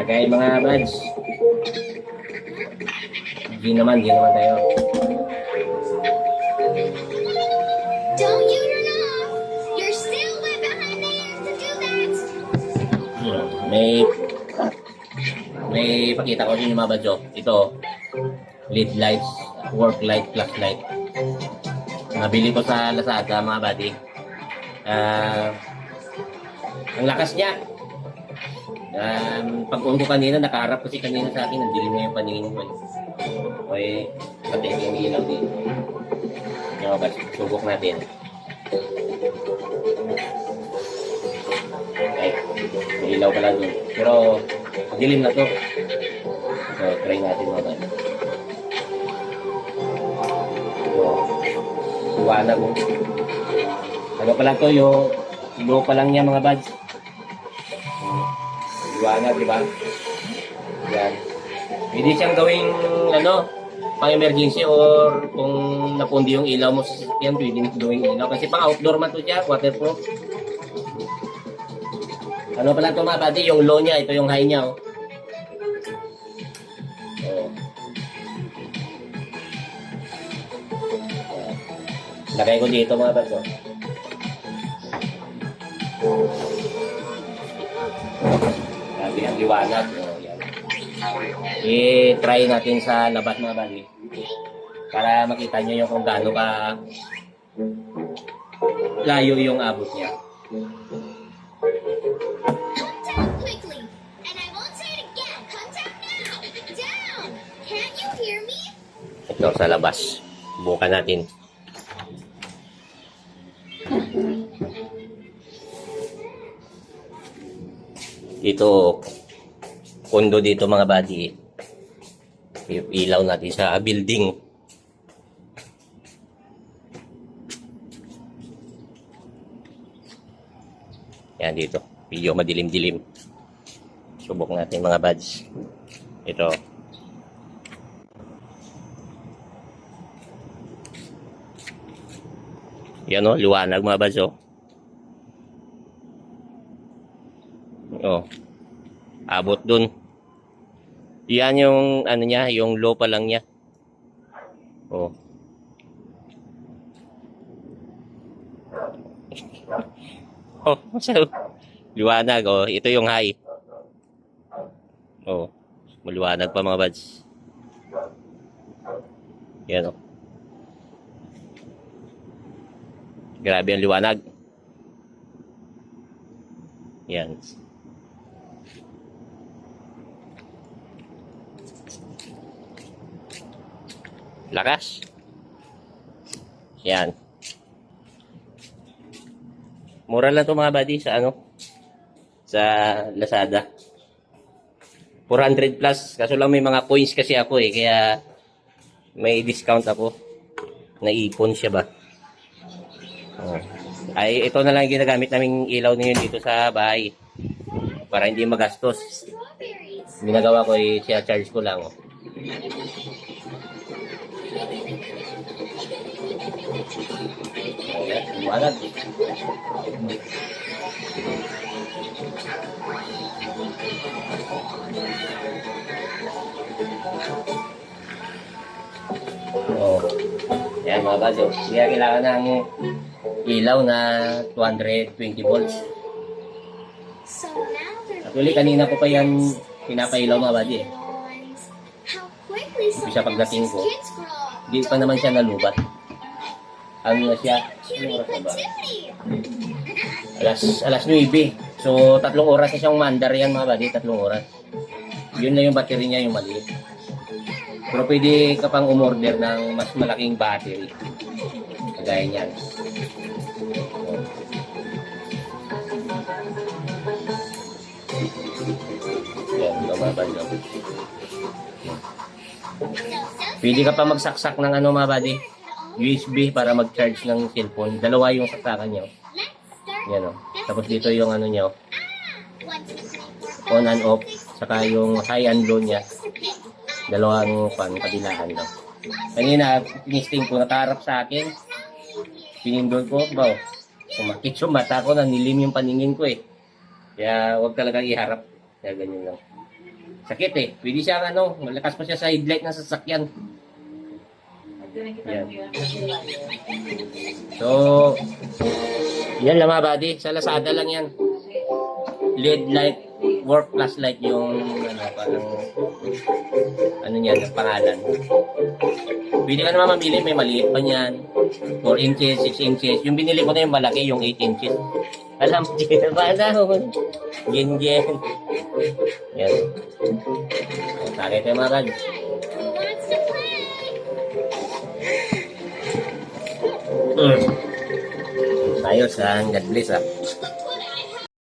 Okay, mga buds. Di naman tayo. Don't you run off! You're still way behind the ears to do that! May pakita ko din yung mga buds. Ito, lead lights, work light, flash light. Nabili ko sa Lazada, mga buddy. Ang lakas niya. Pag-on ko kanina, nakaharap kasi kanina sa akin, nandilim na yung paningin ko. Okay, pati yung ilaw din. Yung guys, subok natin. Okay, may ilaw pala doon. Pero, dilim na to. So, try natin mga guys. So, iwanag mo. Ano pa lang to, yung low pa lang niya mga buds. Iwanag, di ba? Yan. Hindi siyang gawing, pang emergency or kung napundi yung ilaw mo sa sasakyan, pwede gawing ilaw. Kasi pang outdoor man to siya, waterproof. Ano pala ito mga buddy, yung low niya, ito yung high niya, oh. Oh. Lagay ko dito mga buddy, oh. Grabe ang liwanag. Oh, yan. I-try natin sa labas mga buddy. Para makita nyo yung kung gaano ka layo yung abot niya. Come down quickly! And I won't say it again! Come down now! Down! Can't you hear me? Ito sa labas. Bukan natin. Dito, kondo dito mga buddy. Ilaw natin sa building. Yan dito. Video madilim-dilim. Subok natin mga buds. Ito. Yan o, liwanag mga buds o. Oh. Abot dun. Yan yung ano niya, yung low pa lang niya. Oh. Oh, so, liwanag oh. Ito yung high. Oh. Maliwanag pa mga buds. Yan oh. Grabe ang liwanag. Yan. Lakas. Yan. Mura lang to mga buddy sa sa Lazada. 400 plus. Kaso lang may mga coins kasi ako kaya may discount ako. Naipon siya ba? Oh. Ay ito na lang yung ginagamit naming ilaw ngayon dito sa bahay. Para hindi magastos. Strawberries! Ginagawa ko siya charge ko lang. Ayan, liwanag. Oh. Ayan mga badyo. Kaya kailangan ng ilaw na 220 volts. So now they're Actually, kanina ko pa yan pinapailaw mga badyo. How quickly some Bisa pagdating ko, kids grow up. di pa naman siya nalubat. Ano na siya? Cutie Anong oras na ba? patootie! Alas 9. So, 3 oras na siyang mandar yan mga buddy. 3 oras. Yun na yung battery niya, yung maliit. Pero pwede ka pang umorder ng mas malaking battery. Kagaya niyan. Yan, ito mga buddy. Pwede ka pa magsaksak ng mga buddy. USB para mag-charge ng cellphone. Dalawa yung saksakan niya. Yan o. Tapos dito yung niya. On and off. Saka yung high and low niya. Dalawang kabilaan lang. Kanina, tinisting ko, nakaharap sa akin. Pinindol ko, sumakit yung mata ko, nanilim yung paningin ko Kaya huwag talaga iharap. Kaya ganyan lang. Sakit eh. Pwede siyang ano, malakas pa siya sa headlight ng sasakyan. Yan. So, yan lang mga buddy. Sa Lazada lang yan. LED light, work flashlight yung ano, parang ano niyan, ang pangalan. Pwede ka naman mamili, may maliit pa niyan. 4 inches, 6 inches. Yung binili ko na yung malaki, yung 8 inches. Alam mo, Gen. Yan. Sakit tayo mga kag. Who wants to play? Ayos ha, God bless ha.